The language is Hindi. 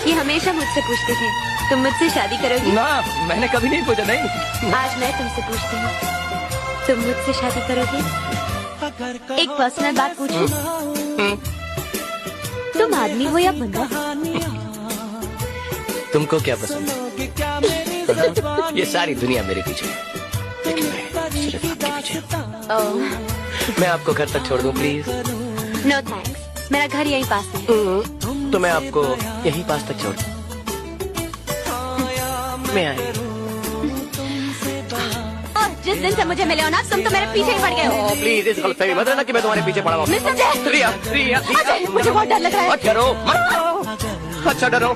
ये हमेशा मुझसे पूछते थे, तुम मुझसे शादी करोगी? ना, मैंने कभी नहीं पूछा। नहीं। आज मैं तुमसे पूछती हूँ, तुम मुझसे शादी करोगी? एक पर्सनल बात पूछूं? तुम आदमी हो या बंदा? तुमको क्या पसंद है? ये सारी दुनिया मेरे पीछे है, लेकिन मैं सिर्फ आपके पीछे हूँ। ओह, मैं आपको घर तक छोड़ दूं प्लीज? नो थैंक्स, मेरा घर यहीं पास है। तो मैं आपको यहीं पास तक छोड़ दूं? मैं आई। जिस दिन से मुझे मिले हो ना, तुम तो मेरे पीछे ही पड़ गए हो। प्लीज इस गलतफहमी मत रहना कि मैं तुम्हारे पीछे पड़ा हूँ। मिस्टर जय! रिया, रिया, रिया। अजय, मुझे बहुत डर लग रहा है। मत डरो, मत। अच्छा डरो।